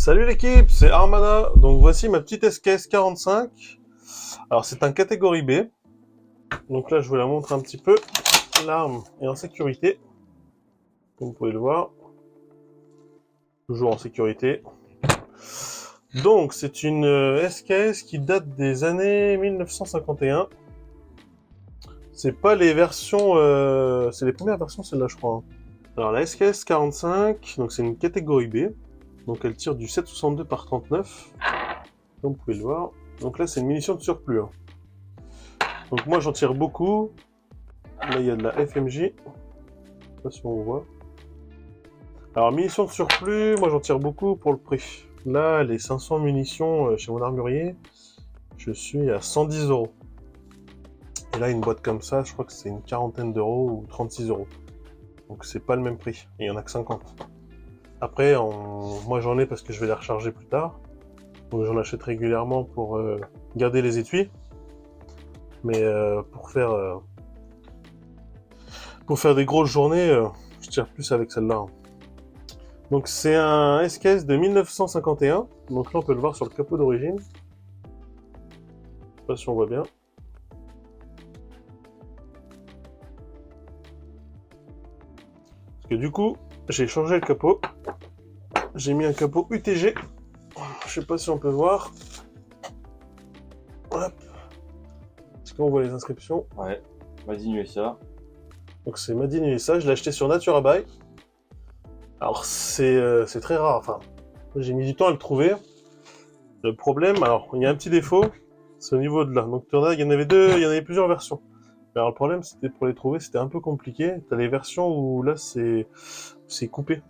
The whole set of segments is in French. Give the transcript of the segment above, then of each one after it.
Salut l'équipe, c'est Armada. Donc voici ma petite SKS 45. Alors c'est un catégorie B. Donc là je vous la montre un petit peu. L'arme est en sécurité. Comme vous pouvez le voir. Toujours en sécurité. Donc c'est une SKS qui date des années 1951. C'est pas les versions... c'est les premières versions celle-là je crois. Alors la SKS 45, donc c'est une catégorie B. Donc elle tire du 7,62 par 39. Comme vous pouvez le voir. Donc là c'est une munition de surplus. Hein. Donc moi j'en tire beaucoup. Là il y a de la FMJ. Je sais pas si on voit. Alors munitions de surplus, moi j'en tire beaucoup pour le prix. Là les 500 munitions chez mon armurier, je suis à 110 €. Et là une boîte comme ça, je crois que c'est une quarantaine d'euros ou 36 €. Donc c'est pas le même prix. Et il y en a que 50. Après, moi j'en ai parce que je vais les recharger plus tard. Donc j'en achète régulièrement pour garder les étuis. Mais pour faire des grosses journées, je tire plus avec celle-là. Donc c'est un SKS de 1951. Donc là on peut le voir sur le capot d'origine. Je sais pas si on voit bien. Parce que du coup, j'ai changé le capot. J'ai mis un capot UTG. Je sais pas si on peut voir. Hop. Est-ce qu'on voit les inscriptions? Ouais, Made in USA. Donc c'est Made in USA, je l'ai acheté sur Naturabuy. Alors c'est très rare, enfin, j'ai mis du temps à le trouver. Le problème, alors il y a un petit défaut, c'est au niveau de là. Donc il y en avait plusieurs versions. Alors le problème c'était pour les trouver, c'était un peu compliqué. T'as les versions où là c'est coupé.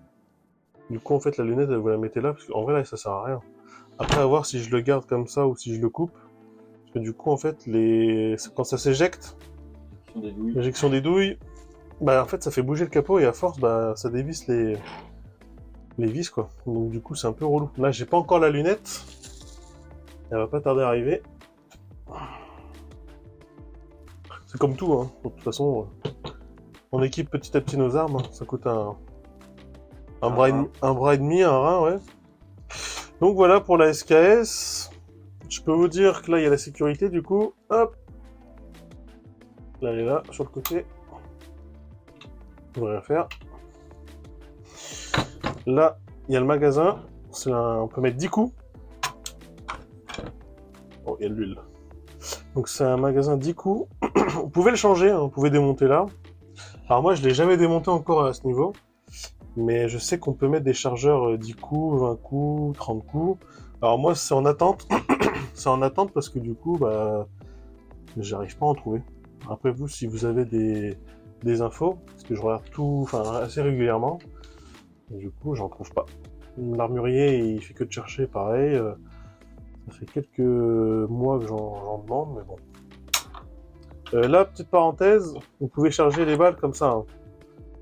Du coup en fait la lunette vous la mettez là, parce qu'en vrai là ça sert à rien. Après à voir si je le garde comme ça ou si je le coupe. Parce que du coup en fait quand ça s'éjecte, l'éjection des douilles, bah en fait ça fait bouger le capot et à force bah ça dévisse les vis quoi. Donc du coup c'est un peu relou. Là j'ai pas encore la lunette. Elle va pas tarder à arriver. C'est comme tout hein. De toute façon on équipe petit à petit nos armes. Hein. Ça coûte un bras et demi, un rein ouais. Donc voilà pour la SKS. Je peux vous dire que là il y a la sécurité du coup. Hop. Là elle est là sur le côté. Je ne rien faire. Là, il y a le magasin. On peut mettre 10 coups. Oh, il y a de l'huile. Donc c'est un magasin 10 coups. Vous pouvez le changer, hein, vous pouvez démonter là. Alors moi, je ne l'ai jamais démonté encore à ce niveau. Mais je sais qu'on peut mettre des chargeurs 10 coups, 20 coups, 30 coups. Alors moi, c'est en attente. C'est en attente parce que du coup, bah, j'arrive pas à en trouver. Après vous, si vous avez des infos, parce que je regarde tout, enfin assez régulièrement, et du coup, j'en trouve pas. L'armurier, il fait que de chercher, pareil. Ça fait quelques mois que j'en demande, mais bon. Là, petite parenthèse, vous pouvez charger les balles comme ça, hein,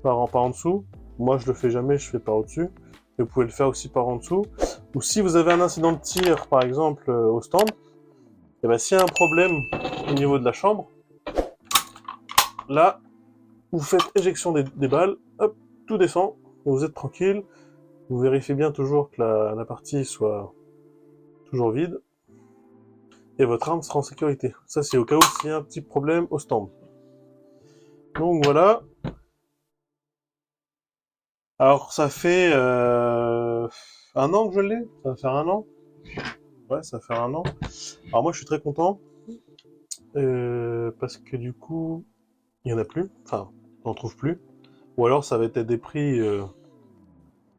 par en dessous. Moi, je le fais jamais, je fais par au-dessus. Et vous pouvez le faire aussi par en dessous. Ou si vous avez un incident de tir, par exemple, au stand, et ben s'il y a un problème au niveau de la chambre, là, vous faites éjection des balles, hop, tout descend, vous êtes tranquille. Vous vérifiez bien toujours que la partie soit toujours vide. Et votre arme sera en sécurité. Ça, c'est au cas où s'il y a un petit problème au stand. Donc voilà. Alors, ça fait un an que je l'ai. Ça va faire un an. Ouais, ça va faire un an. Alors moi, je suis très content. Parce que du coup, il n'y en a plus. Enfin, on n'en trouve plus. Ou alors, ça va être des prix...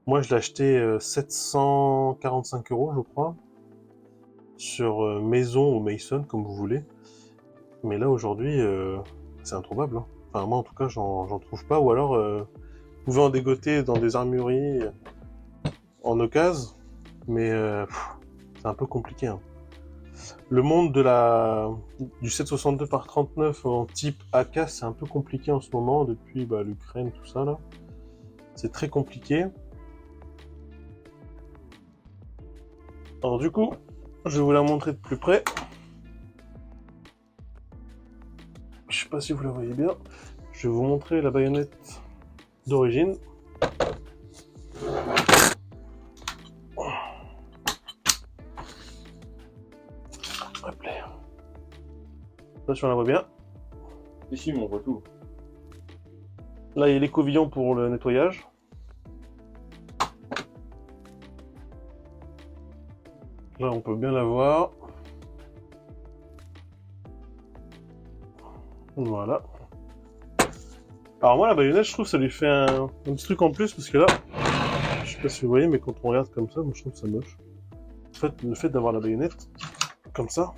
Moi, je l'ai acheté 745 €, je crois. Sur Maison ou Mason, comme vous voulez. Mais là, aujourd'hui, c'est introuvable. Hein. Enfin, moi, en tout cas, j'en trouve pas. Ou alors, vous pouvez en dégoter dans des armureries en occasion. Mais c'est un peu compliqué. Hein. Le monde du 7,62 par 39 en type AK, c'est un peu compliqué en ce moment, depuis l'Ukraine, tout ça, là. C'est très compliqué. Alors, du coup, je vais vous la montrer de plus près. Je sais pas si vous la voyez bien. Je vais vous montrer la baïonnette d'origine. Là, si on la voit bien. Et si, mais on voit tout. Là, il y a l'écouvillon pour le nettoyage. Là, on peut bien la voir. Voilà. Alors moi, la baïonnette, je trouve que ça lui fait un petit truc en plus, parce que là, je sais pas si vous voyez, mais quand on regarde comme ça, moi je trouve que ça moche. En fait, le fait d'avoir la baïonnette comme ça,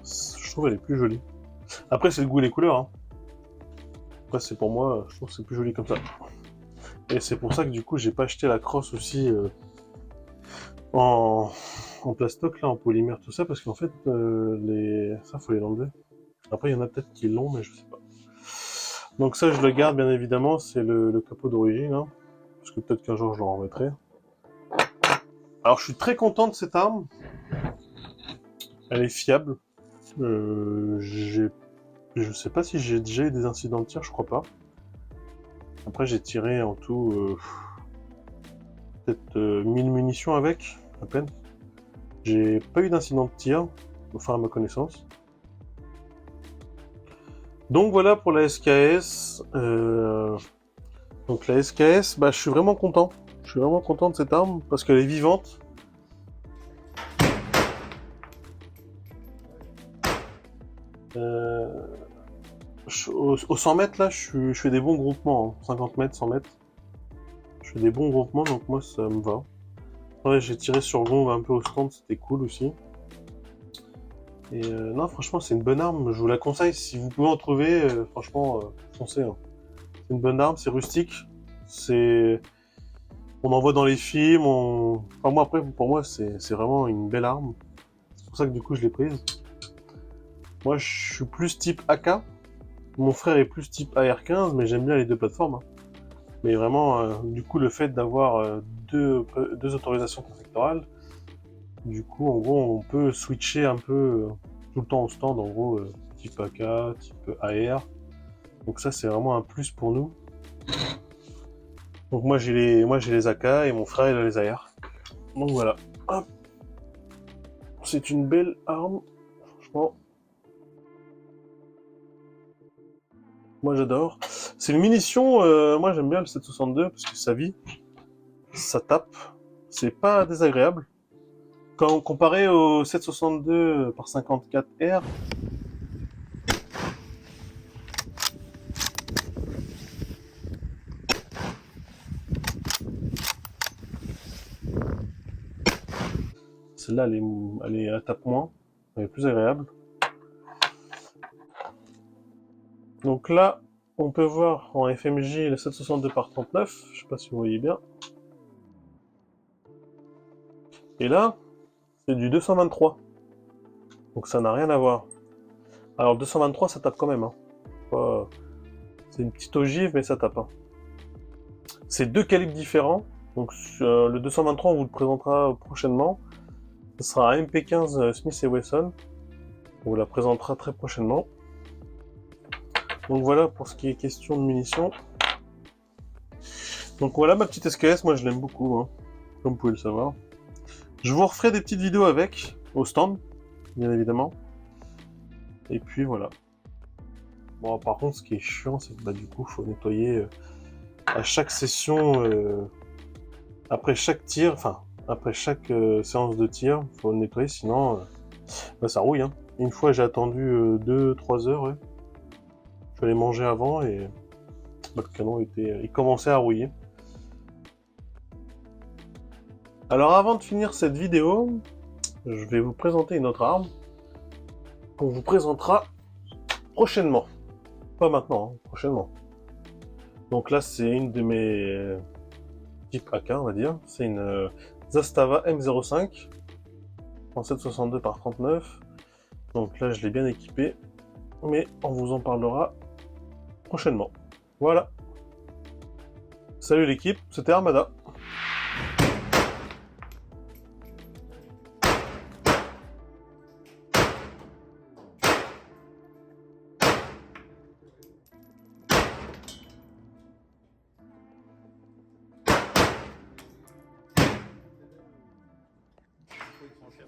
je trouve elle est plus jolie. Après, c'est le goût et les couleurs. Hein. Après, c'est pour moi, je trouve que c'est plus joli comme ça. Et c'est pour ça que du coup, j'ai pas acheté la crosse aussi en plastoc, là, en polymère, tout ça, parce qu'en fait, ça, faut les enlever. Après, il y en a peut-être qui l'ont, mais je sais pas. Donc ça, je le garde, bien évidemment, c'est le capot d'origine, hein, parce que peut-être qu'un jour, je le remettrai. Alors, je suis très content de cette arme. Elle est fiable. Je sais pas si j'ai déjà eu des incidents de tir, je crois pas. Après, j'ai tiré en tout peut-être 1000 munitions avec, à peine. J'ai pas eu d'incident de tir, enfin à ma connaissance. Donc voilà pour la SKS. Donc la SKS, bah, je suis vraiment content. Je suis vraiment content de cette arme parce qu'elle est vivante. Au 100 mètres là, je fais des bons groupements. Hein. 50 mètres, 100 mètres. Je fais des bons groupements, donc moi ça me va. Ouais, j'ai tiré sur gong un peu au stand, c'était cool aussi. Et non, franchement, c'est une bonne arme. Je vous la conseille. Si vous pouvez en trouver, franchement, foncez. Hein. C'est une bonne arme, c'est rustique. On en voit dans les films. Enfin, moi, après, pour moi, c'est vraiment une belle arme. C'est pour ça que du coup, je l'ai prise. Moi, je suis plus type AK. Mon frère est plus type AR-15, mais j'aime bien les deux plateformes. Hein. Mais vraiment, du coup, le fait d'avoir deux autorisations préfectorales, du coup, en gros, on peut switcher un peu tout le temps au stand, en gros, type AK, type AR. Donc ça, c'est vraiment un plus pour nous. Donc moi, j'ai les AK et mon frère, il a les AR. Donc voilà. Hop. C'est une belle arme, franchement. Moi, j'adore. C'est une munition, moi, j'aime bien le 762 parce que ça vit, ça tape. C'est pas désagréable. Quand comparé au 762 par 54R, celle-là, elle tape moins, elle est plus agréable. Donc là, on peut voir en FMJ le 762 par 39, je sais pas si vous voyez bien. Et là, c'est du 223. Donc ça n'a rien à voir. Alors 223, ça tape quand même. Hein. C'est une petite ogive, mais ça tape. Hein. C'est deux calibres différents. Donc le 223, on vous le présentera prochainement. Ce sera un MP15 Smith & Wesson. On vous la présentera très prochainement. Donc voilà pour ce qui est question de munitions. Donc voilà ma petite SKS, moi je l'aime beaucoup, hein, comme vous pouvez le savoir. Je vous referai des petites vidéos avec, au stand, bien évidemment. Et puis voilà. Bon, par contre, ce qui est chiant, c'est que bah, du coup, il faut nettoyer à chaque session, après chaque tir, enfin, après chaque séance de tir, il faut le nettoyer, sinon bah, ça rouille. Hein. Une fois, j'ai attendu 2-3 heures, ouais. Je suis allé manger avant et bah, le canon il commençait à rouiller. Alors avant de finir cette vidéo, je vais vous présenter une autre arme qu'on vous présentera prochainement. Pas maintenant, hein, prochainement. Donc là, c'est une de mes type AK, on va dire. C'est une Zastava M05 en 762 par 39. Donc là, je l'ai bien équipée, mais on vous en parlera prochainement. Voilà. Salut l'équipe, c'était Armada. Faut y trancher.